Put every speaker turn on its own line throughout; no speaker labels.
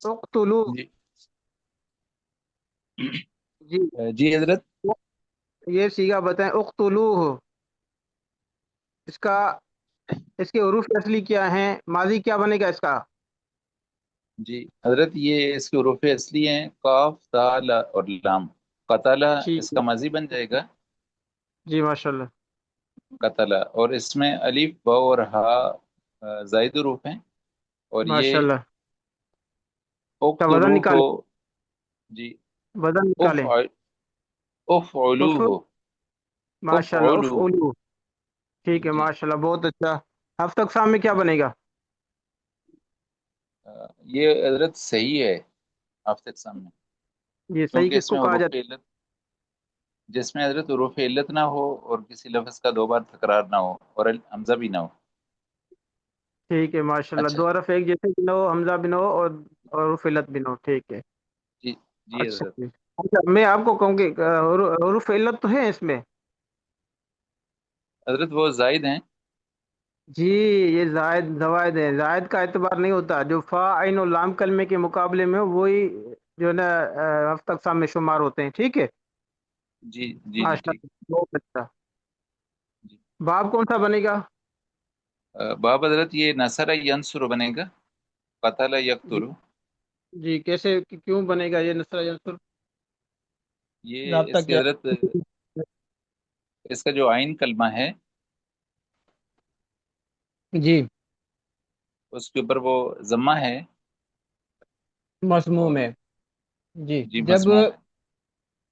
اقتلو.
جی
جی.
جی حضرت.
یہ سیگا بتائیں، اقتلو ہو، اس کا، اس کے حروف اصلی کیا ہیں، ماضی کیا بنے گا اس کا؟
جی حضرت، یہ اس کے حروف اصلی ہیں قاف تا اور لام. قتلا
ٹھیک
اس
ہے.
کا ماضی بن جائے گا.
جی ماشاء اللہ.
قتلا، اور اس میں الف با اور ہا زائد حروف ہیں. اور
ماشاء
یہ
اللہ. کا وزن
اقتلو ہو.
نکالیں.
جی.
وزن نکالیں.
افعلو
اف.
ہو.
ماشاء اللہ، اف
افعلو.
اولو. ٹھیک ہے
جی.
ماشاء اللہ، بہت اچھا. ہفتہ اقسام میں کیا بنے گا؟
یہ حضرت صحیح ہے آپ کے سامنے.
یہ صحیح
کیونکہ
کس
اس
کو
میں
کہا
حروف
جاتا
علت، جس میں حضرت حروف علت نہ ہو اور کسی لفظ کا دو بار تکرار نہ ہو اور حمزہ بھی نہ ہو.
ہے؟ ٹھیک ہے ماشاء اللہ،
اچھا
دو
جی.
حرف ایک جیسے بھی نہ ہو، حمزہ بھی نہ ہو، اور فلت بھی نہ ہو. ٹھیک ہے.
جی. جی
اچھا
حضرت.
جی. اچھا، میں آپ کو کہوں کہ حروف علت تو ہے اس میں.
حضرت وہ زائد ہیں.
جی. یہ زائد زوائد ہے، زائد کا اعتبار نہیں ہوتا. جو فا عین اور لام کلمے کے مقابلے میں ہو، وہی جو ہے نا ہفتہ اقسام میں شمار ہوتے ہیں. ٹھیک ہے.
جی جی جی
ماشاء
ٹھیک.
اللہ، بہت اچھا.
جی.
باب کون سا بنے گا؟
باب حضرت یہ نصر ینصر بنے گا. قتل
جی.
یقتل.
جی کیسے، کیوں بنے گا یہ نصر عنصر؟
یہ
ضابطہ
اس کے
کیا
حضرت،
ہے؟
اس کا جو آئین کلمہ ہے
جی.
اس کے اوپر وہ ضمہ ہے.
مضموم
اور
ہے. جی.
جی
جب
مضموم ہے.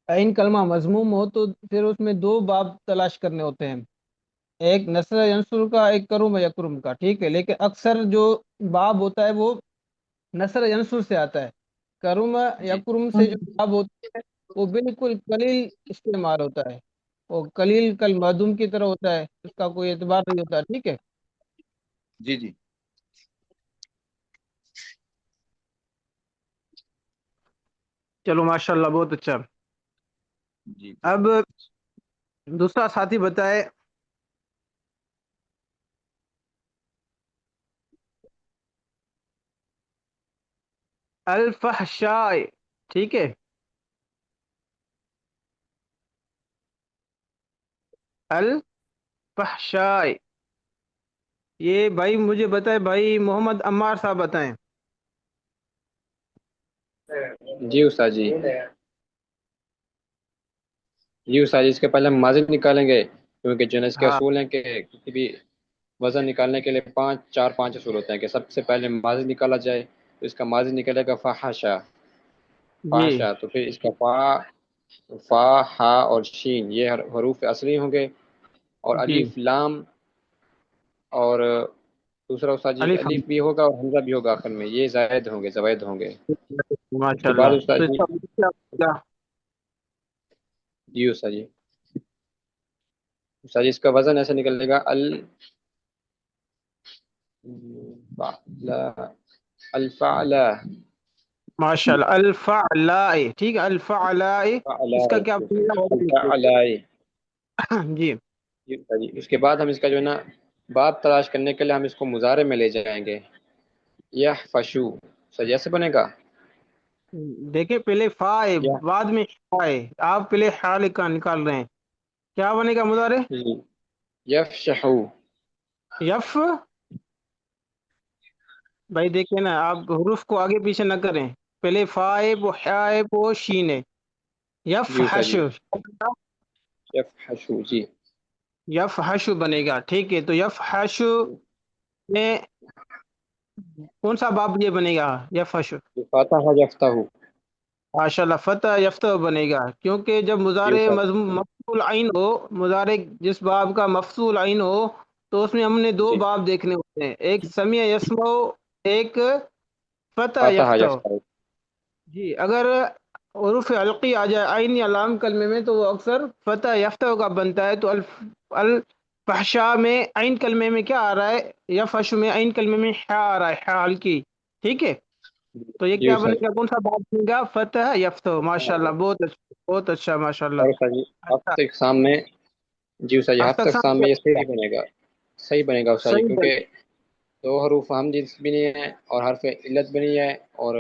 عین کلمہ مضموم ہو تو پھر اس میں دو باب تلاش کرنے ہوتے ہیں، ایک نصر ینصر کا، ایک کرم یکرم کا. ٹھیک ہے. لیکن اکثر جو باب ہوتا ہے وہ نصر ینصر سے آتا ہے. کرم
جی
یکرم سے جو باب ہوتی ہے وہ بالکل قلیل استعمال ہوتا ہے، وہ قلیل کل معدوم کی طرح ہوتا ہے، اس کا کوئی اعتبار نہیں ہوتا. ٹھیک ہے.
جی جی
چلو ماشاء اللہ، بہت اچھا.
جی
اب دوسرا ساتھی بتائے. الفحشاء. ٹھیک ہے. الفحشاء. یہ بھائی مجھے بتائے، بھائی محمد عمار صاحب بتائیں.
جی استاد جی. جی استاد جی، اس کے پہلے ہم ماضی نکالیں گے، کیونکہ جو ہے نا اس کے
ہاں.
اصول ہیں کہ کسی بھی وزن نکالنے کے لیے پانچ اصول ہوتے ہیں کہ سب سے پہلے ماضی نکالا جائے. تو اس کا ماضی نکلے گا فحشا.
جی.
فحشا تو پھر اس کا فا ہا اور شین یہ حروف اصلی ہوں گے. اور
جی.
الف لام، اور دوسرا استاد جی
الف.
الف بھی ہوگا اور حمزہ بھی ہوگا آخر میں، یہ زائد ہوں گے، زوائد ہوں گے. اس
ماشاء
کے بعد
اللہ،
استاد
تو اس
جی.
کا مطلب کیا ہوگا؟
جی استاد جی. استاد جی اس کا وزن ایسے نکلے گا الفعلا.
ماشاء اللہ، الفعلاء. ٹھیک ہے، الفعلاء. اس کا کیا بنے
الفعلاء.
گا؟ جی.
جی استاد جی. اس کے بعد ہم اس کا جو ہے نا باب تلاش کرنے کے لیے ہم اس کو مضارع میں لے جائیں گے. یحفشو. سر جیسے بنے گا.
دیکھیں پہلے فا ہے،
یہ
بعد میں حا ہے، آپ پہلے حال کا نکال رہے ہیں. کیا بنے گا مضارع؟
یفشحو.
یف. بھائی دیکھیں نا، آپ حروف کو آگے پیچھے نہ کریں. پہلے فا ہے، وہ حا ہے، وہ شین ہے. یف
جی استاد
حش.
جی. یفحشو جی.
یف حش بنے گا. ٹھیک ہے. تو یف حش میں کون سا باب یہ بنے گا؟ یف حش.
فاتح یفتح.
ماشاء اللہ، فتح یفتح بنے گا، کیونکہ جب
جی
مضارع
استاد.
مفصول عین ہو، مضارع جس باب کا مفصول عین ہو، تو اس میں ہم نے دو
جی
باب دیکھنے ہوتے ہیں، ایک سمیع یسمع، ایک فتح
فاتح
یفتح.
یفتح.
جی. اگر حروف علقی آ جائے عین یا لام کلمے میں تو وہ اکثر فتح یفتح کا بنتا ہے. تو الفحشاء میں عین کلمے میں کیا آ رہا ہے؟ یفحش میں عین کلمے میں حا آ رہا ہے، حا ہلکی. ٹھیک ہے. تو یہ
جی
کیا
استاد
بنے
جی.
گا، کون سا باب بنے گا؟ فتح یفتح. ماشاء اللہ، بہت اچھا، بہت اچھا، ماشاء اللہ.
اور استاد جی
اچھا.
ہفتے اقسام میں. جی استاد جی
اب
ہفتے
تک
اقسام میں یہ صحیح بنے گا. صحیح بنے گا استاد جی،
صحیح بنے.
کیونکہ دو حروف ہم جنس بھی نہیں ہے اور حرف علت بھی نہیں ہے، اور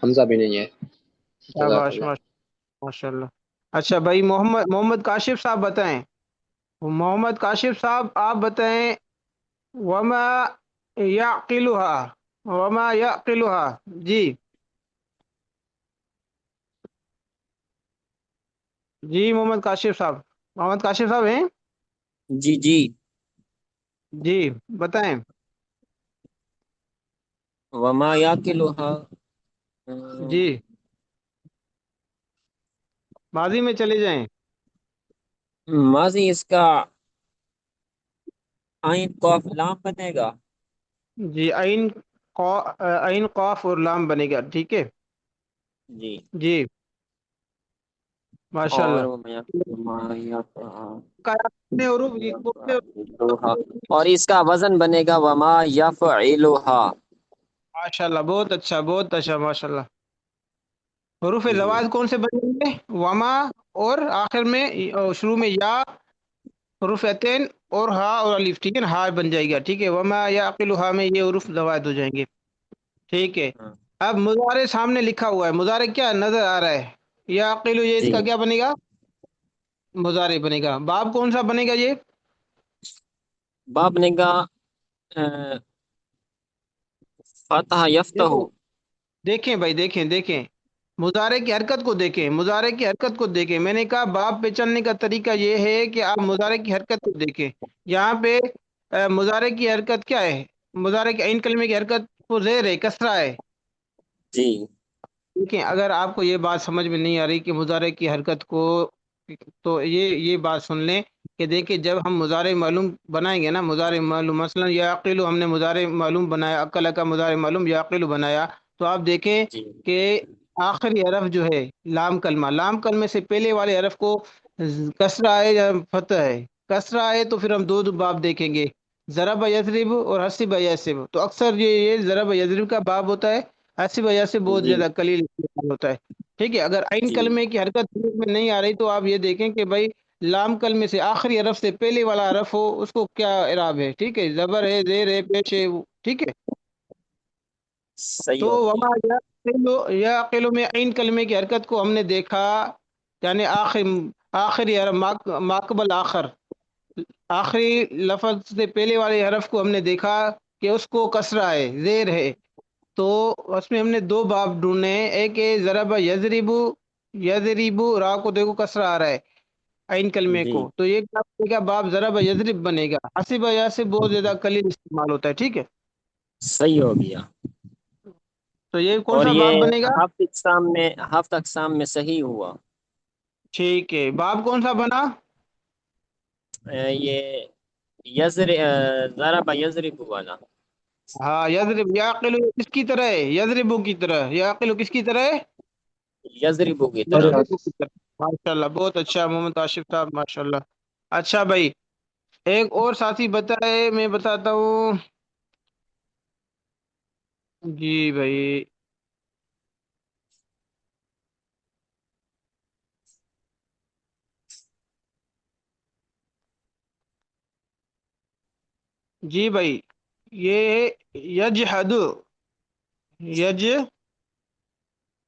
حمزہ بھی نہیں ہے. جزاک
شاباش
اللہ.
ماشاء اللہ. اچھا بھائی محمد کاشف صاحب بتائیں. محمد کاشف صاحب آپ بتائیں. وما یعقلها جی. جی محمد کاشف صاحب ہیں.
جی جی.
جی بتائیں.
وما یاکلها.
جی ماضی میں چلے جائیں.
ماضی اس کا عین قاف لام بنے گا.
جی عین قاف اور لام بنے گا. ٹھیک ہے.
جی.
جی ماشاء
اور
اللہ. اپنے حروف
اور اس کا وزن بنے گا وما یفعلها.
ماشاء اللہ بہت اچھا ماشاء اللہ. حروف زوائد کون سے بنیں گے؟ وما اور آخر میں شروع میں یا حروف عین اور ہا اور الف. ٹھیک ہے نا. ہا بن جائے گا. ٹھیک ہے. وما یعقلها میں یہ حروف زوائد ہو جائیں گے. ٹھیک ہے. اب مضارع سامنے لکھا ہوا ہے. مضارع کیا نظر آ رہا ہے؟ یعقل یہ اس
جی.
کا کیا بنے گا؟ مضارع بنے گا. باب کون سا بنے گا یہ؟
باب بنے گا فتح یفتح.
دیکھیں بھائی دیکھیں مضارع کی حرکت کو دیکھیں. میں نے کہا باب پہ چلنے کا طریقہ یہ ہے کہ آپ مضارع کی حرکت کو دیکھیں. یہاں پہ مضارع کی حرکت کیا ہے؟ مضارع کے عین کلمے کی حرکت کو زیر ہے، کسرہ ہے.
جی.
دیکھیں اگر آپ کو یہ بات سمجھ میں نہیں آ رہی کہ مضارع کی حرکت کو، تو یہ بات سن لیں کہ دیکھیں جب ہم مضارع معلوم بنائیں گے نا، مضارع معلوم مثلا یعقل ہم نے مضارع معلوم بنایا، عقل کا مضارع معلوم یعقل بنایا، تو آپ دیکھیں
جی.
کہ آخری حرف جو ہے لام کلمے سے پہلے والے حرف کو کسرہ ہے یا فتح ہے؟ کسرہ ہے تو پھر ہم دو باب دیکھیں گے، ضرب یضرب اور حسب یحسب. تو اکثر یہ ضرب یضرب کا باب ہوتا ہے، حسب یحسب بہت
جی.
زیادہ قلیل استعمال ہوتا ہے. ٹھیک ہے. اگر عین
جی.
کلمے کی حرکت سمجھ میں نہیں آ رہی تو آپ یہ دیکھیں کہ بھائی لام کلمے سے آخری حرف سے پہلے والا حرف ہو اس کو کیا اعراب ہے. ٹھیک ہے. زبر ہے، زیر ہے، پیش ہے. ٹھیک ہے.
صحیح
تو
ہو گیا.
وما یعقل میں عین کلمے کی حرکت کو ہم نے دیکھا، یعنی آخری حرف ماقبل آخری لفظ سے پہلے والے حرف کو ہم نے دیکھا کہ اس کو کسرہ ہے، زیر ہے. تو اس میں ہم نے دو باب ڈھونڈنے ہیں. ایک ہے ضرب یضرب را کو دیکھو کسرہ آ رہا ہے عین کلمے
جی.
کو، تو یہ کیا بنے گا؟ باب ضرب یضرب بنے گا. حسب یحسب بہت زیادہ قلیل استعمال ہوتا ہے. ٹھیک ہے.
صحیح ہو گیا.
تو یہ کون
اور
سا باب
یہ
بنے گا؟
ہفت اقسام میں صحیح ہوا.
ٹھیک ہے. باب کون سا بنا؟
یہ ضرب یضرب والا.
ہاں یضرب. یعقل کس کی طرح ہے؟ یضرب کی طرح. یعقل کس کی طرح ہے؟
یضرب کی طرح.
یضرب کی طرح. ماشاء اللہ بہت اچھا محمد آشف صاحب ماشاء اللہ. اچھا بھائی ایک اور ساتھی بتائے، میں بتاتا ہوں. جی بھائی جی بھائی یہ یجحد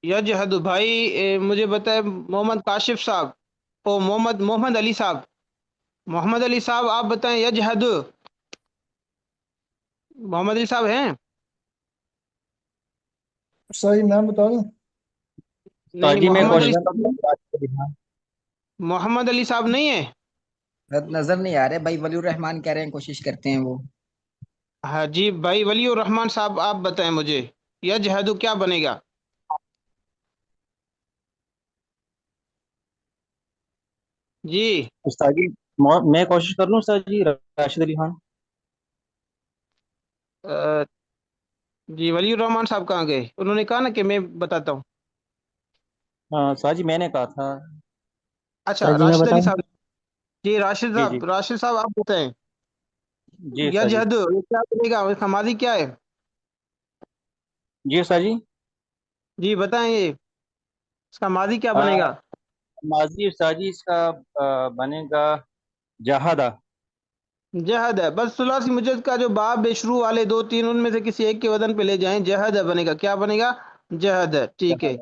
یجحد بھائی مجھے بتائے محمد کاشف صاحب او محمد علی صاحب. محمد علی صاحب آپ بتائیں یجحد. محمد علی صاحب ہیں؟
صحیح نام بتا دوں؟
نہیں
جی میں
محمد علی
کوشش
صاحب، محمد علی صاحب نہیں ہے.
نظر نہیں آ رہے بھائی. ولی الرحمان کہہ رہے ہیں کوشش کرتے ہیں وہ.
ہاں جی بھائی ولی الرحمان صاحب آپ بتائیں مجھے یجحد کیا بنے گا؟ جی
استاد جی میں کوشش کر لوں استاد جی. راشد علی خان.
جی ولی الرحمان صاحب کہاں گئے؟ انہوں نے کہا نا کہ میں بتاتا ہوں.
ہاں استاد جی میں نے کہا تھا.
اچھا
استاد جی میں
راشد علی
بتاؤں؟
صاحب. جی
جی جی
راشد صاحب آپ بتائیں
جی استاد جی.
یجحد یہ کیا بنے گا؟ اس کا ماضی کیا ہے؟
جی استاد جی.
جی بتائیں یہ اس کا ماضی کیا بنے گا؟
ماضی استاد جی اس کا بنے گا جہادہ.
جہد ہے. بس ثلاثی مجد کا جو باب بے شروع والے دو تین ان میں سے کسی ایک کے وزن پہ لے جائیں. جہد بنے گا. کیا بنے گا؟ जहद है, ठीक है।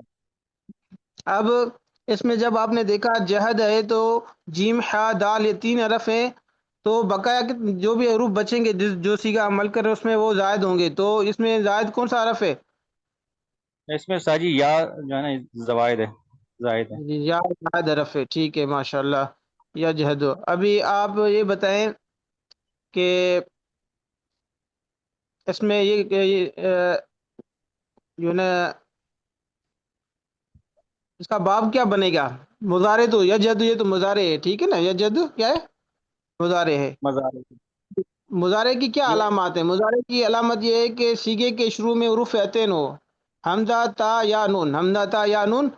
अब इसमें जब आपने देखा जहद है तो जीम हा दाल ये 3 हरफ है, तो बकाया जो भी हरूफ बचेंगे जो सीगा अमल कर रहे हैं उसमें वो जायद होंगे, तो इसमें जायद कौन सा हरफ है?
इसमें साजी या जो है ना जवायद है, जायद है।
या जायद हरफ है, ठीक है माशाल्लाह। या जहदो, अभी आप ये बताएं कि इसमें जो ना इसका बाब क्या बनेगा? मुजारे तो यजद, ये तो मुजारे है, ठीक है ना, यजद क्या है? मुजारे है।
मज़ार
मुजारे की क्या
ये
अलामत है? मुजारे की अलामत ये है कि सीगे के शुरू में उरुफ अतैन हो, हमजा ता या नून, हमजा ता या नून,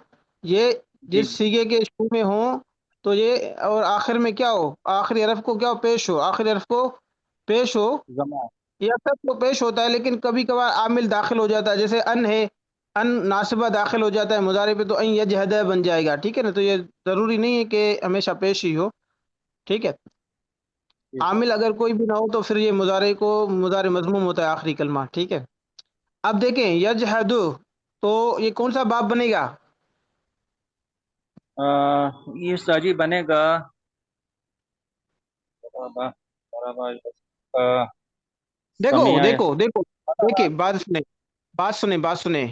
ये
जी
जिस सीगे के शुरू में हो तो ये, और आखिर में क्या हो, आखिरी हरफ को क्या हो, पेश हो, आखिरी हरफ को पेश हो।
जमा।
ये अक्सर तो पेश होता है, लेकिन कभी कभार आमिल दाखिल हो जाता है, जैसे अन है, अन नासिबा दाखिल हो जाता है मुजारे पे, तो अन यजहद बन जाएगा, ठीक है ना, तो ये जरूरी नहीं है कि हमेशा पेश ही हो, ठीक है।
जी सर।
आमिल अगर कोई भी ना हो तो फिर ये मुजारे को मुजारे मजमूम होता है आखिरी कलमा, ठीक है। अब देखें यजहदु, तो ये कौन सा बाब बनेगा?
ये साजी बनेगा बराबर, बराबर,
देखो
समिया या
देखो देखो, देखिए बात सुने।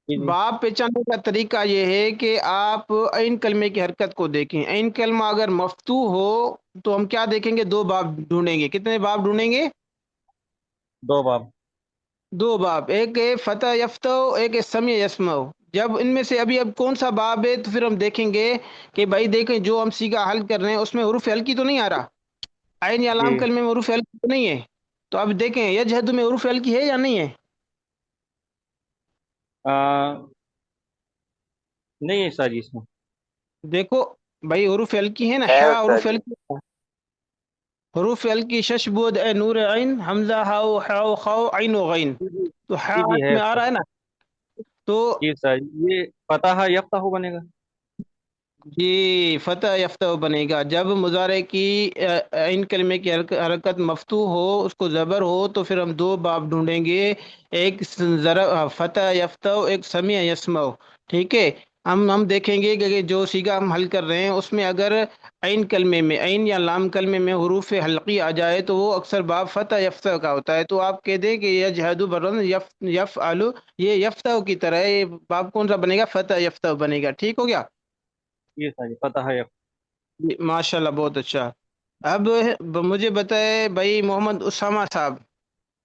जी जी।
बाब पहचानने का तरीका ये है कि आप ऐन कलमे की हरकत को देखें। ऐन कलमा अगर मफ्तू हो तो हम क्या देखेंगे, 2 बाब ढूंढेंगे। कितने बाब ढूंढेंगे?
2 बाब।
2 बाब, एक है फतह यफ्तो, एक है समी यसमो। जब इनमें से अभी अब कौन सा बाब है, तो फिर हम देखेंगे कि भाई देखें जो हम सीगा हल कर रहे हैं उसमें हुरूफ हल्की तो नहीं आ रहा, आइन या
जी
लाम कलमे में हुरूफ हल्की तो नहीं है। तो अब देखें यजहदु में हुरूफ हल्की है या नहीं है?
आ, नहीं है साजी इसमें।
देखो भाई, हुरूफ हल्की है ना,
है
हा
उस्ताद
हुरूफ
जी।
हल्की, हुरूफ हल्की शश बुद ए नूर ऐन हमजा हाउ हाउ खाओ ऐन व गैन,
जी जी।
तो हा
जी जी है
में आ
उसका।
रहा है ना, तो
जी साजी ये फतह यफ्तह बनेगा।
जी फतह यफ्तह बनेगा। जब मुजारे की इन कलमे की हरकत मफ्तू हो, उसको ज़बर हो, तो फिर हम 2 बाब ढूंढेंगे, एक ज़रा फतह यफ्तह, एक समी यसमो, ठीक है। हम देखेंगे कि जो सीगा हम हल कर रहे हैं उसमें अगर ऐन कलमे में, ऐन या लाम कलमे में हुरूफ हल्की आ जाए तो वो अक्सर बाब फतह यफ्तह का होता है। तो आप कह दें कि यजहदु बरन यफ आलू, ये यफ्तह की तरह है, ये बाब कौन सा बनेगा? फतह यफ्तह बनेगा, ठीक हो गया।
ये साजी फतह यफ्तह।
जी, माशाल्लाह, बहुत अच्छा। अब मुझे बताए भाई मोहम्मद उसामा साहब,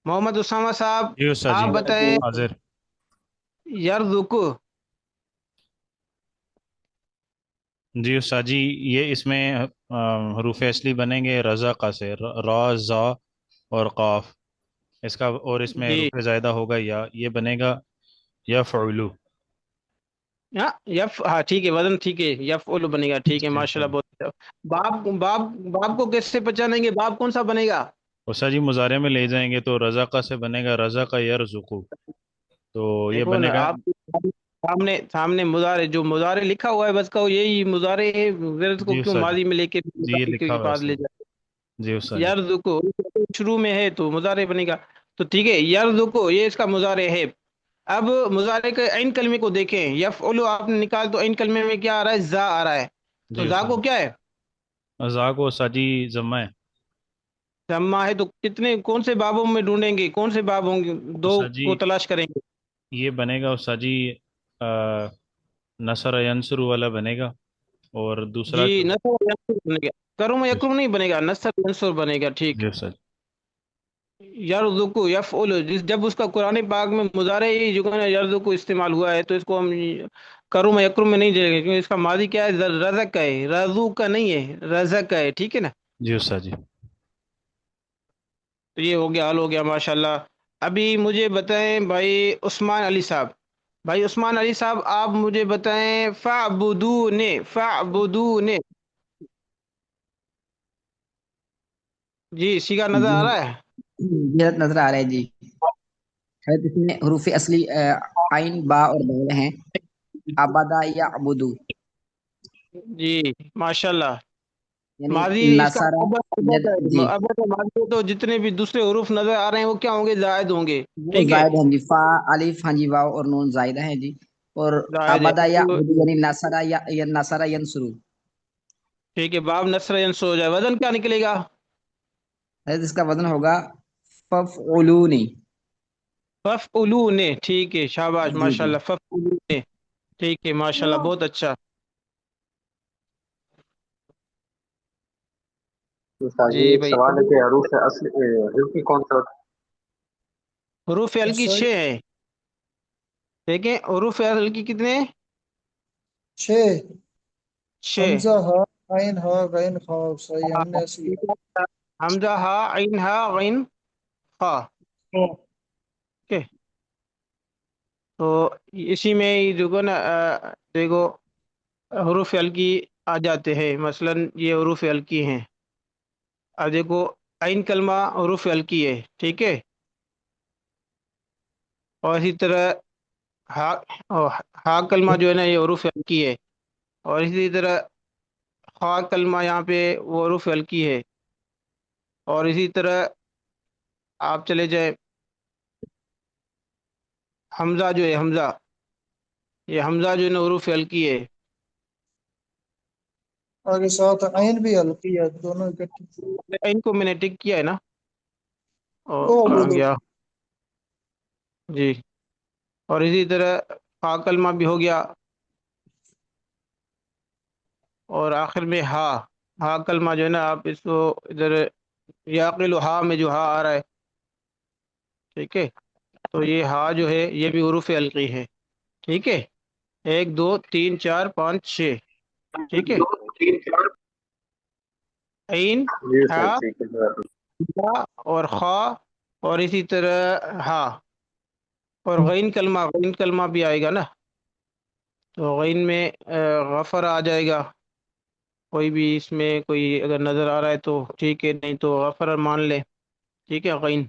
मोहम्मद उसामा साहब,
जी उस्ताद
आप
जी,
बताएं
हाजिर।
यरजुकु।
जी उस्ताद जी, ये इसमें हरूफ असली बनेंगे रज़ा का से, रा ज़ा और काफ, इसका, और इसमें
जी
हरूफ ज़ायदा होगा या, ये बनेगा या फ़उलू।
हाँ, यफ, हाँ ठीक है, वजन ठीक है, यफ उल बनेगा, ठीक है
जी
माशाल्लाह,
उस्ताद।
बहुत अच्छा। बाप बाप बाप को कैसे पहचानेंगे? बाप कौन सा बनेगा?
उस्ताद जी मुज़ारे में ले जाएंगे तो रज़ा का से बनेगा रज़ा का यरज़ुकु, तो ये
देखो ना
बनेगा।
आप, सामने सामने मुजारे, जो मुजारे लिखा हुआ है बस का यही मुजारे है, गैरत को
जी
क्यों
उस्ताद जी।
माजी में लेके
जी ये
मुजारे
लिखा
के
हुआ है
पास ले
इसमें।
जाए?
जी उस्ताद जी।
यरजुकु शुरू में है तो मुजारे बनेगा, तो ठीक है, यरजुकु ये इसका मुजारे है। अब मुजारे के ऐन कलमे को देखें, यफउलु आपने निकाल तो ऐन कलमे में क्या आ रहा है? जा आ रहा है, तो
जी
जा
उस्ताद
को
जी।
क्या है?
ज़ा को उस्ताद जी ज़म्मा है।
जम्मा है, तो कितने, कौन से बाबों में ढूंढेंगे, कौन से बाब होंगे? 2
उस्ताद जी
को तलाश करेंगे।
ये बनेगा उस्ताद जी, नसर यंसुर वाला बनेगा, और दूसरा
जी
जो।
नसर यंसुर बनेगा, करुम यकरुम नहीं बनेगा, नसर यंसुर बनेगा, ठीक।
जी उस्ताद
यरजुकु यफउलु, जब उसका कुरान पाक में मुजारे ही जो है ना यरजुकु इस्तेमाल हुआ है, तो इसको हम करुम यकरुम में नहीं देंगे, क्योंकि इसका मादी क्या है? रज़क का है, रजू का नहीं है, रज़क का है, ठीक है ना।
जी उस्ताद जी।
तो ये हो गया, हल हो गया माशाल्लाह। अभी मुझे बताएं भाई उस्मान अली साहब, भाई उस्मान अली साहब, आप मुझे बताएं फ़अबुदूने, फ़अबुदूने, जी सीगा नजर
जी
आ रहा है?
जी नजर आ रहा है जी। शायद इसमें हरूफ असली आइन बा और दाल हैं। अबदा या अबुदू।
जी माशाल्लाह,
यानी
माजी इसका
नसरा
अबद है।
जी
अबद है, माजी है, तो जितने भी दूसरे हरूफ नजर आ रहे हैं वो क्या होंगे, जायद होंगे।
वो
ठीक है,
जायद है जी, फा अलिफ हाँ जी वाव और नून जायदा है जी। और
जायद है
अबदा या
तो
यानी नसरा या नसरा यंसुरु।
ठीक है, बाब नस्र यंसुर हो जाए, वजन क्या निकलेगा?
इसका वजन होगा फफउलूनी।
फफउलूने, ठीक है, शाबाश,
जी जी।
माशाल्लाह, फफउलूने, ठीक है, माशाल्लाह, बहुत अच्छा।
तो साजी
जी
एक
भाई,
सवाल है
अभी
कि हरूफ असली हल्की कौन सा होता
हरूफ हल्की
सही
6 है। देखें हरूफ हल्की कितने हैं?
6।
6।
हमजा हा आइन हा गैन खा, सही हमने असली
हमजा हा आइन हा गैन खा। ठीक है, तो इसी में ही देखो ना, देखो हरूफ हल्की आ जाते हैं, मसलन ये हरूफ हल्की हैं। अब देखो आइन कलमा हरूफ हल्की है, ठीक है, और इसी तरह हा, और हा कलमा जो है ना ये हरूफ हल्की है, और इसी तरह खा कलमा यहाँ पे वो हरूफ हल्की है, और इसी तरह आप चले जाए हमजा जो है, हमजा, ये हमजा जो है ना हरूफ हल्की है।
आगे साथ आइन भी हल्की है, दोनों इकट्ठी।
इनको मैंने टिक किया है ना, और
ओ
कहाँ
बोलो।
गया जी, और इसी तरह खा कलमा भी हो गया, और आखिर में हा कलमा जो है ना, आप इसको इधर याकिल हा में जो हा आ रहा है, ठीक है, तो ये हा जो है ये भी हरूफ हल्की है। ठीक है, 1 2 3 4 5 6, ठीक है, ऐन,
है? ये
हा,
सही ठीक है।
या और खा, और इसी तरह हा, और गैन कलमा भी आएगा ना, तो गैन में गफर आ जाएगा। कोई भी इसमें कोई अगर नजर आ रहा है तो ठीक है, नहीं तो गफर मान ले। ठीक है, गैन,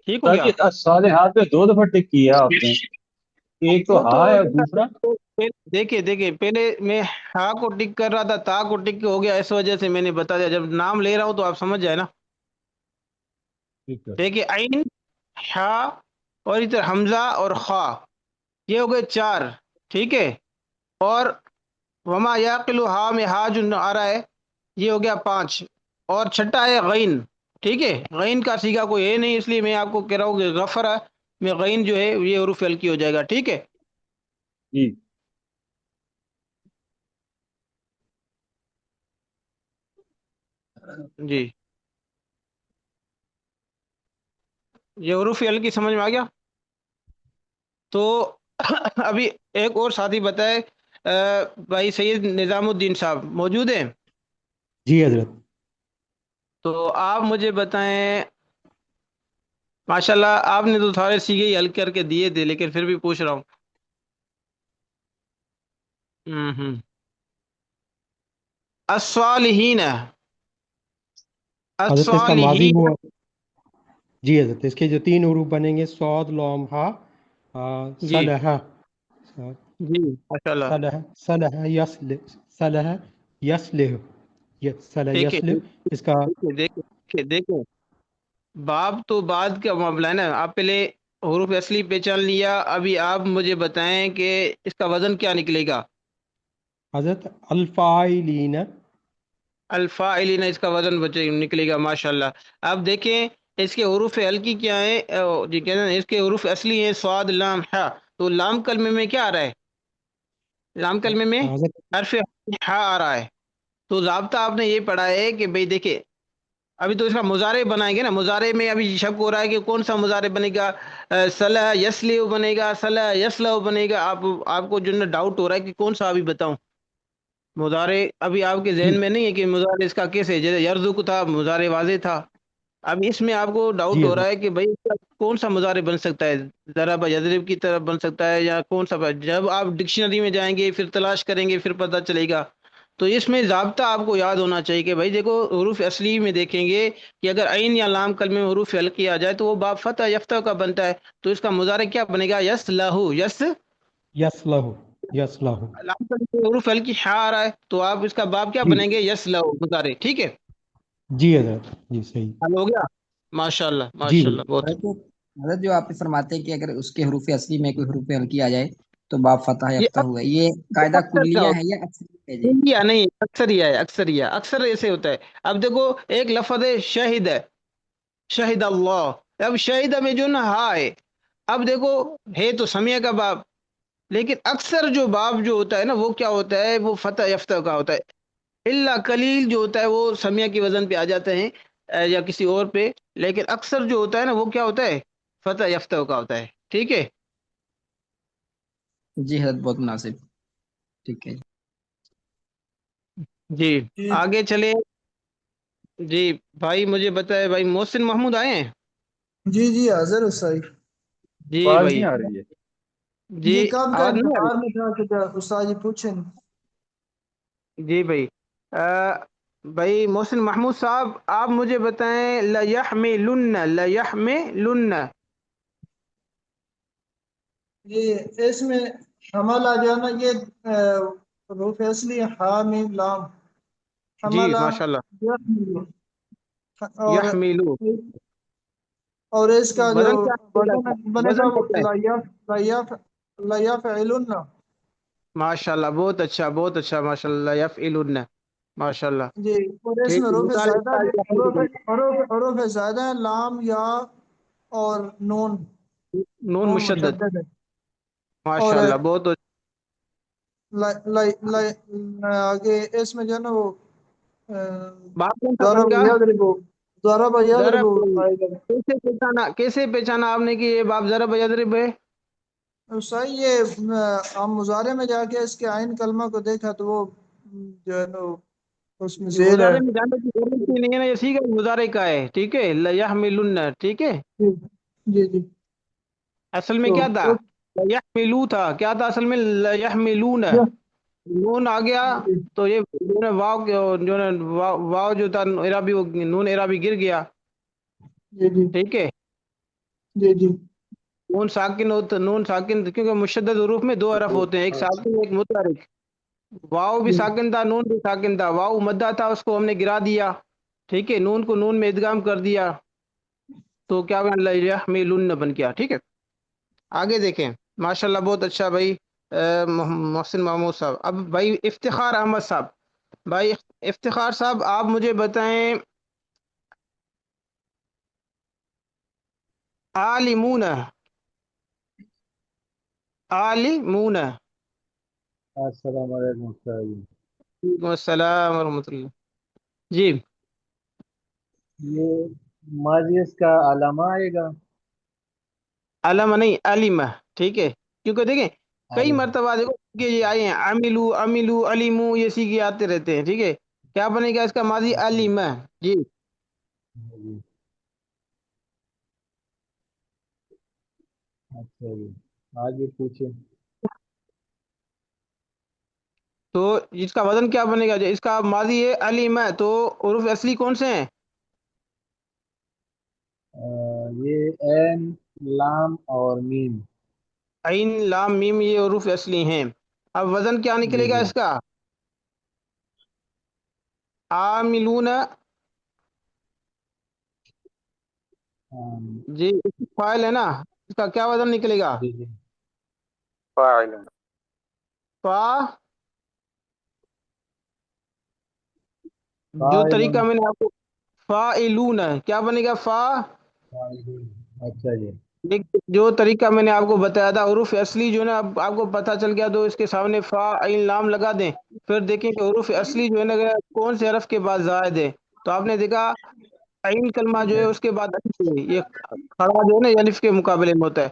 ठीक हो गया।
साजिद साले हाथ पे दो दफा टिक किया आपने, एक तो
वो तो
हाँ है और दूसरा
देखिए देखिए, पहले मैं हा को टिक कर रहा था, ता को टिक हो गया, इस वजह से मैंने बता दिया, जब नाम ले रहा हूँ तो आप समझ जाए ना।
ठीक है।
देखिए आइन, हा, और इधर हमजा और खा, ये हो गए 4। ठीक है, और वमा याकिलु हा में हा जो आ रहा है ये हो गया 5, और छठा है गैन। ठीक है, गैन का सीगा कोई है नहीं, इसलिए मैं आपको कह रहा हूँ कि गफरा में गैन जो है ये हरूफ हल्की हो जाएगा। ठीक है,
जी
जी, ये हरूफ हल्की समझ में आ गया। तो अभी एक और साथी बताए, भाई सैयद निजामुद्दीन साहब मौजूद हैं?
जी हजरत।
तो आप मुझे बताएं, माशाल्लाह आपने तो सारे सीखे ही हल करके दिए थे, लेकिन फिर भी पूछ रहा हूँ। हम्म, अस्वालिहीन,
हजरत इसका माजी
अस्वालिहीन,
हुआ। जी हजरत, इसके जो 3 उरूफ बनेंगे सौद लॉम हा,
जी
सलह,
जी, माशाल्लाह,
सलह सलह यसल, सलह यसलह, सलह
ठीक है,
यसलह। इसका
देखिए देखिए देखिए देखिए, बाप तो बाद का मामला है ना, आप पहले हरूफ असली पहचान लिया, अभी आप मुझे बताएं कि इसका वजन क्या निकलेगा।
हजरत अल्फाइलीन।
अल्फाइलिन, इसका वजन बचे निकलेगा, माशाल्लाह। अब देखें इसके हरूफ हल्की क्या है, जी कहते हैं इसके हरूफ असली है स्वाद लाम हा, तो लाम कलमे में क्या आ रहा है, लाम कलमे में
हजरत
हर्फ हा आ रहा है। तो ज़ाब्ता आपने ये पढ़ा है कि भाई देखिए, अभी तो इसका मुजारे बनाएंगे ना, मुजारे में अभी शक हो रहा है कि कौन सा मुजारे बनेगा, सलह यसलिव बनेगा, सलह यसलव बनेगा, आपको जो ना डाउट हो रहा है कि कौन सा अभी बताऊं मुजारे, अभी आपके जहन
जी
में नहीं है कि मुजारे इसका कैसे, जैसे यरजुक था मुजारे वाजे था, अब इसमें आपको डाउट
जी
हो रहा
हजरत।
है कि भाई इसका कौन सा मुजारे बन सकता है, ज़रा यदरिब की तरफ बन सकता है या कौन सा, जब आप डिक्शनरी में जाएंगे फिर तलाश करेंगे फिर पता चलेगा। तो इसमें ज़ाब्ता आपको याद होना चाहिए कि भाई देखो हरूफ असली में देखेंगे कि अगर आइन या लाम कलमे में हरूफ हल्की आ जाए तो वो बाब फतह यफ्तह का बनता है, तो इसका मुजारे क्या बनेगा, यस लहू, यस
यसलहु। यसलहु।
अलाम कलमे हुरूफ अल की हा आ रहा है, तो आप इसका बाब क्या
जी
बनेंगे? यसलहु मुजारे। ठीक है,
जी हजरत, जी सही।
हल हो गया। माशाल्लाह
जी
माशाल्लाह, बहुत
हजरत जो आप फरमाते हैं कि अगर उसके हरूफ असली में कोई हरूफ हल्की आ जाए तो बाप फतह
ये
यफ्ता हुआ, ये कायदा
अक्सर क्या
कुल्लिया
होता
है या अक्सर है
है?
जी?
या नहीं, अक्सरिया है, अक्सरिया, अक्सर ऐसे होता है। अब देखो, एक लफ्ज है शहीद है, शहीद अल्लाह। अब शहीद में जो ना हा है, अब देखो, है तो समिया का बाब, लेकिन अक्सर जो बाब जो होता है ना, वो क्या होता है? वो फतह यफ्ता का होता है। इल्ला कलील जो होता है वो समिया की वजन पे आ जाते हैं, या किसी और पे। लेकिन अक्सर जो होता है ना, वो क्या होता है? फतह यफ्ता का होता है। ठीक है
जी हजरत, बहुत मुनासिब। ठीक है।
जी,
जी
आगे चले। जी भाई, मुझे बताए भाई, मोहसिन महमूद आए हैं?
जी जी हाजिर सही।
जी
आवाज नहीं
भाई।
आ रही है।
जी,
ये कब का
आवाज नहीं आ
इंतजार में था कि उस्ताद जी पूछें।
रही? जी भाई। भाई मोहसिन महमूद साहब, आप मुझे बताएं, लयहमिलुन्न, लयहमिलुन्न।
ये इसमें हमल आ जाना, ये रूफ असली हा में लाम
जी
हमला
माशाल्लाह।
यहमिलु। और
यहमिलु,
और इसका जो
वजन क्या निकलेगा
वजन
इसका?
बनेगा
वजन
वो
कितना है?
लयफ लयफ लयफइलुन्ना।
माशाल्लाह, बहुत अच्छा, बहुत अच्छा, माशाल्लाह, यफइलुन्न, माशाल्लाह।
जी, और
ठीक
इसमें
है,
रूफ
मुतालिब
ज़ायदा
साल
भी,
का
रूफ
फर्क
रूफ रूफ ज़ायदा है, लाम या और नून।
है। नून
नून
मुशद्दद,
मुशद्दद है। और
माशाल्लाह, बहुत अच्छा।
ल, ल, ल, आगे इसमें जो है ना वो
बाप कौन सा
ज़रब
बनेगा?
यदरिबु, ज़रब
जरा
यदरिबु आएगा।
कैसे पहचाना, कैसे पहचाना आपने कि ये बाप जरा बजरिब है?
सही, ये हम मुजारे में जाके इसके आइन कलमा को देखा तो वो जो है ना उसमें जेर है।
मुजारे में जाने की जरूरत ही नहीं है ना, ये सीखा मुजारे का है। ठीक है, लयहमिलुन्न, ठीक है।
जी जी जी।
असल में
तो
क्या था? लयहमिलू था, क्या था असल में? लयहमिलून।
जी
नून आ गया, तो ये जो है वाव जो है वाव जो था इराबी, वो नून इराबी गिर गया।
जी जी
ठीक है,
जी जी
नून साकिन होता, नून साकिन, क्योंकि मुशद्दद हुरूफ में दो हरफ होते हैं, एक साकिन एक मुतहरिक। वाव भी साकिन था, नून भी साकिन था। वाव मद्दा था, उसको हमने गिरा दिया। ठीक है, नून को नून में इदगाम कर दिया, तो क्या बन, लयहमिलुन्न बन गया। ठीक है, आगे देखें। माशाल्लाह, बहुत अच्छा भाई। मोहसिन महमूद साहब। अब भाई इफ्तिखार अहमद साहब, भाई इफ्तिखार साहब, आप मुझे बताएं, आलिमून, आलिमून।
अस्सलाम वालेकुम उस्ताद जी।
अस्सलाम वरहमतुल्लाह। जी,
ये माजी का अलामा आएगा।
अलम नहीं, अलिमा। ठीक है, क्योंकि देखें, कई
आलिम।
मरतबा देखो कि ये आए हैं, अमिलू, अमिलू, अलीमू, ये सीखे आते रहते हैं। ठीक है, क्या बनेगा इसका माजी?
अच्छा जी।
अलिमा। जी,
जी, अच्छा जी, आगे पूछे।
तो इसका वजन क्या बनेगा? जो इसका माजी है अलिमा, तो उर्फ असली कौन से हैं?
ये एन, लाम और मीम।
आइन लाम मीम, ये उर्फ असली हैं। अब वजन क्या
जी
निकलेगा
जी।
इसका? आमिलून।
हाँ,
जी, फाइल है ना, इसका क्या वजन निकलेगा?
जी जी।
फा, जो
फाइलुन।
तरीका मैंने आपको, फाइलून है, क्या बनेगा? फा,
फाइलुन। अच्छा जी।
एक जो तरीका मैंने आपको बताया था, उरूफ असली जो है ना, अब आपको पता चल गया, तो इसके सामने फा आइन लाम लगा दें। फिर देखें कि उरूफ असली जो है ना, कौन से हरफ के बाद जायद है। तो आपने देखा, आइन कलमा जो है उसके बाद अलिफ है, ये खड़ा जो है ना, ये अलिफ के मुकाबले में होता है,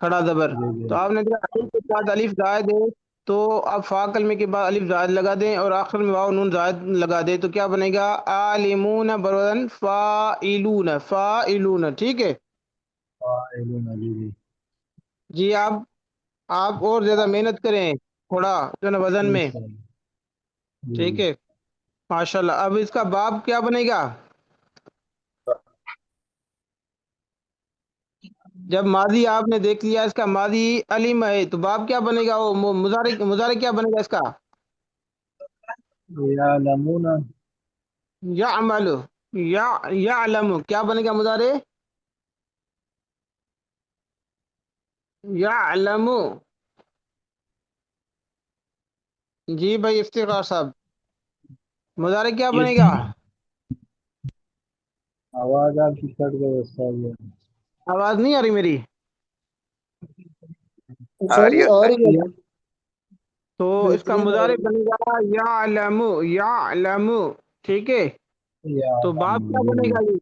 खड़ा जबर।
जी जी।
तो आपने देखा अलिफ के बाद अलिफ जायद है, तो आप फा कलमे के बाद अलिफ जायद लगा दें, और आखिर में वाव नून जायद लगा दें, तो क्या बनेगा? आलिमून बरन फाइलून, फाइलून। ठीक है
फाइलुन, जी जी।
जी। आप और ज्यादा मेहनत करें, थोड़ा जो है ना वजन में।
इंशाअल्लाह। जी
ठीक
जी।
है, माशाल्लाह। अब इसका बाब क्या बनेगा? जब माजी आपने देख लिया, इसका माजी अलीम है, तो बाप क्या बनेगा? वो मुजारे मुजारे क्या बनेगा इसका?
यालमून,
या अमलु, या अलमु क्या बनेगा मुजारे? या अलमु। जी भाई इफ्तिखार साहब, मुजारे क्या बनेगा?
आवाज आपकी कट गई उस्ताद जी।
आवाज नहीं आ रही मेरी?
आ रही है
और
उस्ताद जी।
तो इसका
बेहतरीन आ
मुजारे
रही है।
बनेगा या अलमु, या अलमु। ठीक है, तो बाप क्या
यालमून,
बनेगा ये?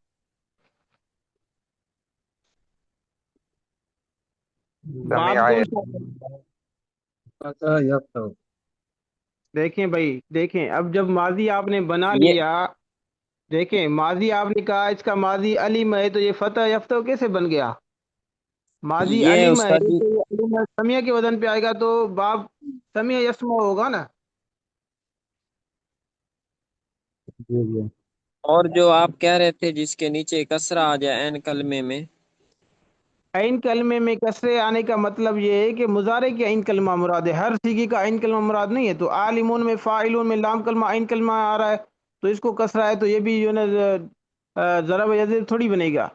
समी
बाप कौन
आयत।
सा?
पता यफ्तहु।
देखें भाई, देखें, अब जब माजी आपने बना
ये
लिया, देखें माजी आपने कहा इसका माजी अलीम है, तो ये फतह यफ्तह कैसे बन गया? माजी
ये
अलीम है
उस्ताद जी,
तो ये अलीम समिया के वजन पे आएगा, तो बाप समिया यस्मा होगा ना।
जी जी।
और जो आप कह रहे थे जिसके नीचे कसरा आ जाए एन कलमे में,
आइन कलमे में कसरे आने का मतलब ये है कि मुजारे की आइन कलमा मुराद है, हर सीगी का आइन कलमा मुराद नहीं है। तो आलिमून में, फाइलून में लाम कलमा आइन कलमा आ रहा है, तो इसको कसरा है, तो ये भी जो है ना ज़रा यज़ीद थोड़ी बनेगा।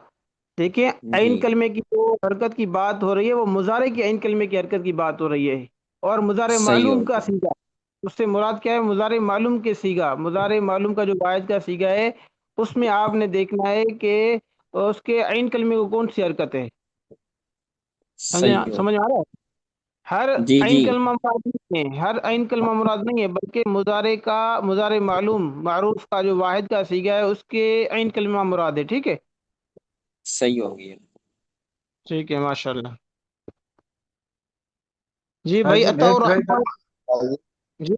देखिए,
जी
आइन कलमे की जो हरकत की बात हो रही है, वो मुजारे की आइन कलमे की हरकत की बात हो रही है। और मुजारे
सही हो
मालूम का
गया,
सीगा, उससे मुराद क्या है? मुजारे मालूम के सीगा, मुजारे मालूम का जो वाहिद का सीगा है, उसमें आपने देखना है कि उसके आइन कलमे को कौन सी हरकत है। समझ
सही हो
समझ आ रहा है? हर
गया। जी जी,
आइन कलमा मुराद नहीं है, हर आइन कलमा मुराद नहीं है, बल्कि मुजारे का, मुजारे मालूम मारूफ का जो वाहिद का सीगा है, उसके आइन कलमा मुराद है। ठीक है,
सही हो गया।
ठीक है, माशाल्लाह। जी भाई,
हाजी
अताउर
नेक्स्ट राइटर।
रहमान। जी,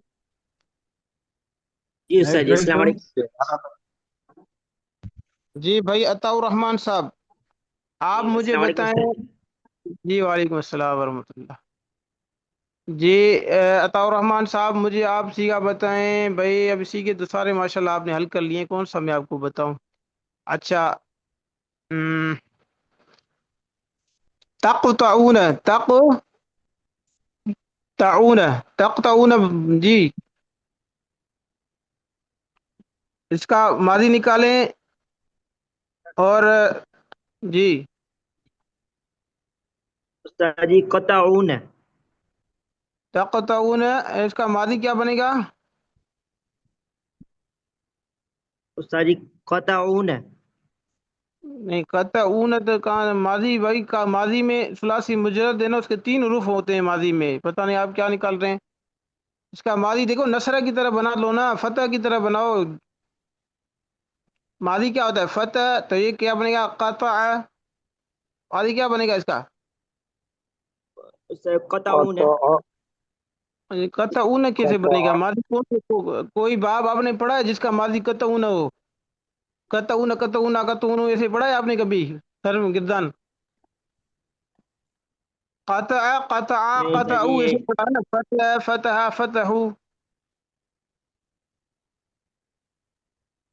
जी उस्ताद
नेक्स्ट
जी, अस्सलाम
राइटर।
वालेकुम।
जी भाई अताउर रहमान साहब, आप
जी
मुझे
अस्सलाम वालेकुम
बताएं।
उस्ताद जी।
जी वालेकुम अस्सलाम वरहमतुल्लाह। जी अताउर रहमान साहब, मुझे आप सीगा बताएं भाई। अब इसी के तो सारे माशाल्लाह आपने हल कर लिए, कौन सा मैं आपको बताऊं? अच्छा, हम्म, तक़तऊन, तक़तऊन, तक़तऊन। जी, इसका माजी निकालें। और जी,
उस्ताद जी क़तऊन,
तक़तऊन, इसका माजी क्या बनेगा?
उस्ताद जी क़तऊन।
नहीं, क़तऊन तो कहाँ माजी भाई? का माजी में सुलासी मुजरद है ना, उसके तीन रूफ होते हैं माजी में। पता नहीं आप क्या निकाल रहे हैं। इसका माजी देखो, नसरा की तरह बना लो ना, फतह की तरह बनाओ। माजी क्या होता है? फतह। तो ये क्या बनेगा? क़तअ। माजी क्या बनेगा इसका?
उस्ताद क़तऊन,
क़तऊन कैसे बनेगा माजी? कोई बाब आपने पढ़ा है जिसका माजी क़तऊन हो? क़तऊन, क़तऊन, क़तऊन ऐसे पढ़ा है आपने कभी सर में गिरदान? क़तअ, क़तअ,
नहीं उस्ताद जी
क़तअू
ये
ऐसे पढ़ा है ना, फतह, फतह, फतहू।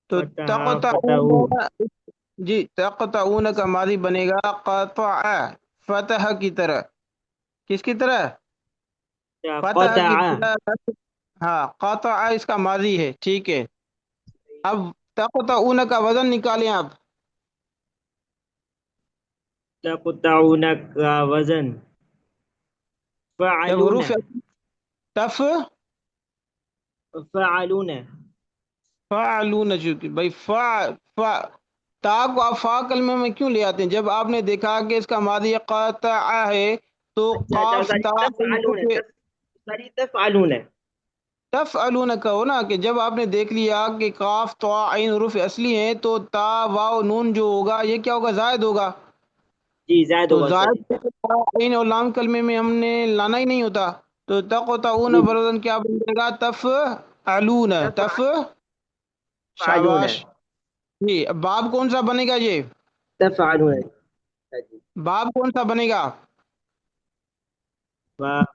तो
फ़तह फ़तहू।
तक़तऊन, जी, तक़तऊन का माजी बनेगा क़तअ, फतह की तरह। किसकी तरह? फतह की
क़तअ,
तरह। हाँ, क़तअ इसका माजी है। ठीक है, अब तक़तऊन का वजन निकालें आप।
तक़तऊन का वजन
जब
फ़अलून,
हरूफ तफ
फ़अलून।
फ़अलून, चूंकि भाई फा फा ता को आप फा कलमे में क्यों ले आते हैं? जब आपने देखा कि इसका मादी क़तअ है, तो
अच्छा अच्छा
काफ
उस्ताद
ता
जी तफ़अलून है, उस्ताद जी तफ़अलून है।
तफ़अलून कहो ना, कि जब आपने देख लिया कि काफ तो आइन हरूफ असली हैं, तो ता वाव नून जो होगा, ये क्या होगा? जायद होगा।
जी ज़ायद
तो
होगा उस्ताद जी।
जायद आइन और लाम कलमे में हमने लाना ही नहीं होता। तो तक़तऊन
जी जी
बरदन क्या बन जाएगा? तफ़अलून, तफ।
तफ़अलून है,
शाबाश। जी, अब बाब कौन सा बनेगा ये?
तफ़अलून है उस्ताद जी।
बाब कौन सा बनेगा?
व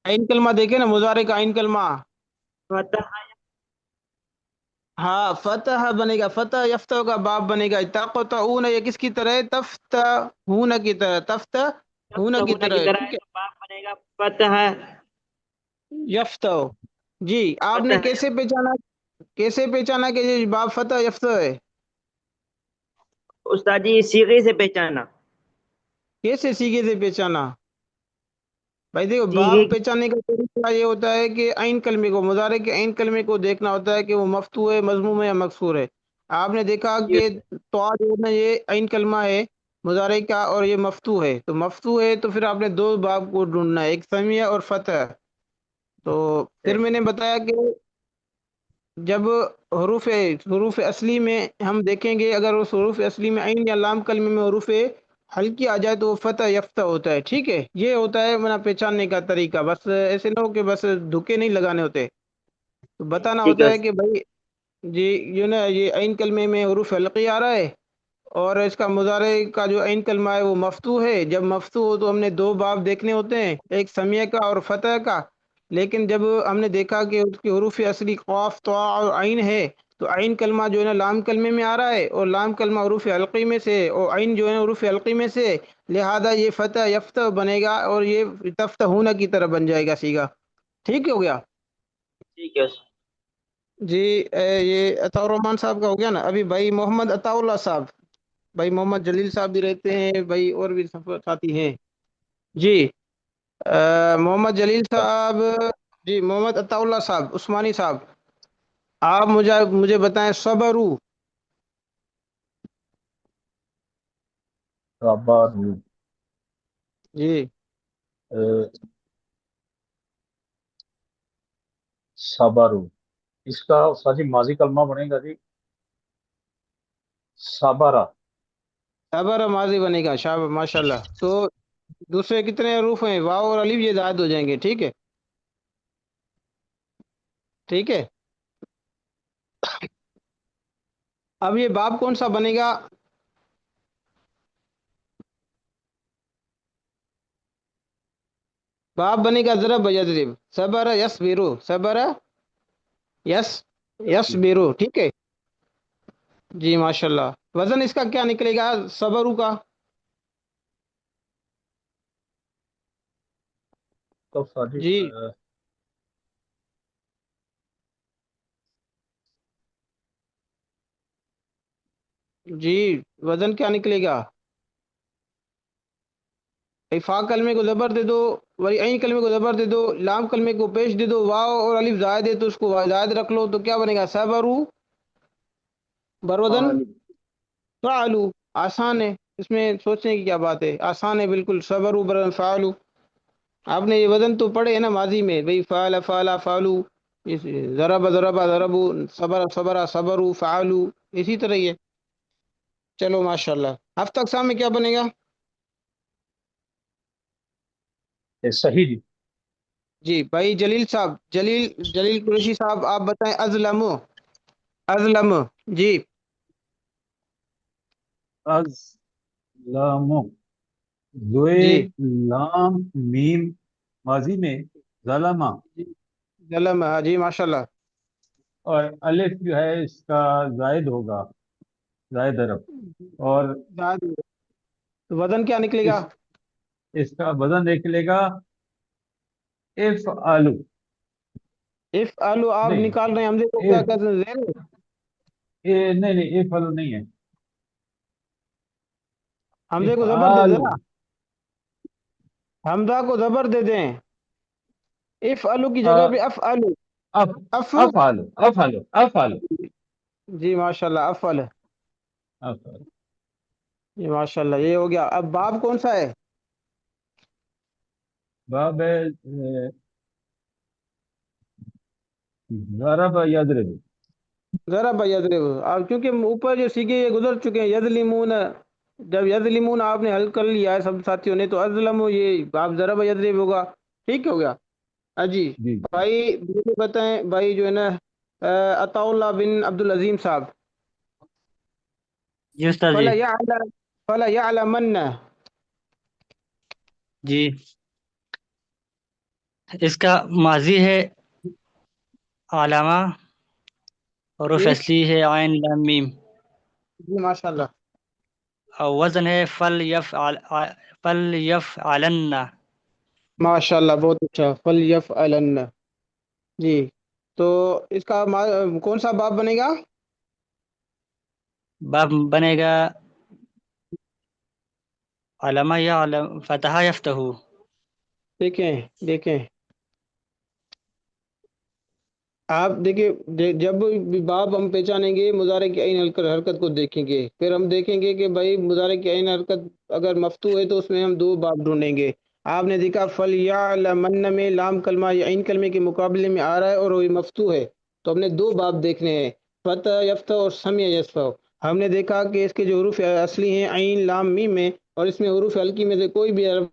आइन कलमा देखे ना, मुजारे का आइन कलमा।
फ़तह
हाँ, फतह बनेगा, फतह यफ्तह का बाप बनेगा। तक़तऊन ये किसकी तरह है? तफ्तहून की तरह, तफ्तहून की
तफ्तहून की
तरह,
तरह है
ठीक है।
तो बाप बनेगा फतह।
यफ्तह, जी आपने
फतह
कैसे पहचाना, कैसे पहचाना कि ये बाप फतह यफ्तह है?
उस्ताद जी सीगे से पहचाना।
कैसे सीखे से पहचाना? भाई देखो,
सीगे
बाप पहचानने का तरीका ये होता है कि आइन कलमे को, मुजारे के आइन कलमे को देखना होता है कि वो मफ्तू है, मजमूम है या मकसूर है। आपने देखा
जी
कि तो जो है ना, ये आइन कलमा है मुजारे का और ये मफ्तू है, तो मफ्तू है तो फिर आपने दो बाप को ढूंढना है, एक समिया और फतह। तो फिर मैंने बताया कि जब हरूफ हरूफ असली में हम देखेंगे, अगर उस हरूफ असली में आइन या लाम कलमे में हरूफ हल्की आ जाए तो वो फतह यफ्ता होता है, ठीक है। ये होता है मना पहचानने का तरीका। बस ऐसे ना हो कि बस धुके नहीं लगाने होते, तो बताना
ठीक
होता
है।
है कि भाई जी, ये ना ये आइन कलमे में हरूफ हल्की आ रहा है और इसका मुजारे का जो आइन कलमा है वो मफ्तू है। जब मफ्तू हो तो हमने दो बाब देखने होते हैं, एक समिया का और फतह का। लेकिन जब हमने देखा कि उसकी हरूफ असली क़ाफ तो और आइन है, तो आइन कलमा जो है ना लाम कलमे में आ रहा है और लाम कलमा हरूफ हल्की में से और आइन जो है ना हरूफ हल्की में से, लिहाजा ये फतह यफ्तह बनेगा और ये तफ्तहूना की तरह बन जाएगा सीगा। ठीक हो गया
ठीक है।
जी। ये अताउर रहमान साहब का हो गया ना। अभी भाई मोहम्मद अताउल्ला साहब, भाई मोहम्मद जलील साहब भी रहते हैं भाई, और भी साथी हैं जी। मोहम्मद जलील साहब, जी मोहम्मद अताउल्ला साहब उस्मानी साहब, आप मुझे मुझे बताएं सबरू।
सबारू,
जी
सबारू, इसका साजी माजी कलमा बनेगा जी सबरा।
सबर माजी बनेगा, शाह माशाल्लाह। तो दूसरे कितने हरूफ हैं? वाव और अलिफ ये जायद हो जाएंगे, ठीक है, ठीक है। अब ये बाब कौन सा बनेगा? बाब बनेगा ज़रब यज़रिब, सबर यसबिरु, सबर यस यसबिरु, ठीक है जी माशाल्लाह। वजन इसका क्या निकलेगा सबरू का?
तो साजी
जी जी, वजन क्या निकलेगा? भाई फा कलमे को जबर दे दो, वही ऐन कलमे को जबर दे दो, लाम कलमे को पेश दे दो, वाव और अलिफ जायद है तो उसको जायद रख लो, तो क्या बनेगा? सबरू बरवजन फ़ालू। आसान है, इसमें सोचने की क्या बात है, आसान है बिल्कुल। सबरू बरवजन फ़ालू। आपने ये वजन तो पढ़े है ना माजी में, भाई फ़ाला फ़ाला फ़ालू, इस ज़रबा ज़रबा ज़रबू, सबरा सबरा सबरू फ़ालू, इसी तरह ही है। चलो माशाल्लाह। हफ्ता अक़साम में क्या बनेगा?
सही जी।
जी भाई जलील साहब, जलील जलील कुरैशी साहब, आप बताएं अज़लम, अज़लम जी।
अज़लामो, जोए
जी
लाम मीम माजी में ज़लमा,
जलम, हाँ जी माशाल्लाह।
और अलिफ जो है इसका जायद होगा, जायद अरब। और
जायद, तो वजन क्या निकलेगा?
इस इसका वजन देख लेगा इफ आलू।
इफ आलू आप
नहीं,
निकाल रहे हैं, हमसे को क्या
इफ
कहते हैं, ज़ेर?
नहीं नहीं, इफ आलू नहीं है।
हमजे
इफ
को जबर दे
आलू,
देना, हमजा को जबर दे दें, इफ आलू की जगह पे अफ आलू,
अफ
अफ।
अफ आलू, अफ आलू, अफ आलू,
जी माशाल्लाह, अफल।
अफ आलू।
जी माशाल्लाह, ये हो गया। अब बाब कौन सा है?
बाब है ज़रब यज़रिब।
जरा भाई यदरिब, आप क्योंकि ऊपर जो सीखे ये गुजर चुके हैं, यजलिमून, जब यजलिमून आपने हल कर लिया है सब साथियों ने, तो अजलम ये आप जरा भाई यदरिब होगा, ठीक हो गया। अजी
जी
भाई मुझे बताएं भाई जो है ना, अताउल्ला बिन अब्दुल अजीम साहब,
जी उस्ताद जी।
फला यअलम, फला यअलमन्ना।
जी, इसका माजी है आलामा,
حروف
جی
اصلی ہے عین لام میم،
جی ماشاء اللہ
اور وزن ہے فلیفعلن.
ماشاء اللہ بہت اچھا فلیفعلن جی تو اس کا کون سا باب بنے گا
باب بنے گا علامہ یعلم فتح یفتح.
دیکھیں دیکھیں آپ دیکھیں جب بھی باب ہم پہچانیں گے مضارع کی عین حرکت کو دیکھیں گے پھر ہم دیکھیں گے کہ بھائی مضارع کی عین حرکت اگر مفتوح ہے تو اس میں ہم دو باب ڈھونڈیں گے آپ نے دیکھا فلیعلمن میں لام کلمہ یا عین کلمے کے مقابلے میں آ رہا ہے اور وہ مفتوح ہے تو ہم نے دو باب دیکھنے ہیں فتح یفتح اور سمع یسفع ہم نے دیکھا کہ اس کے جو حروف اصلی ہیں عین لام میم میں اور اس میں حروف حلقی میں سے کوئی بھی حرف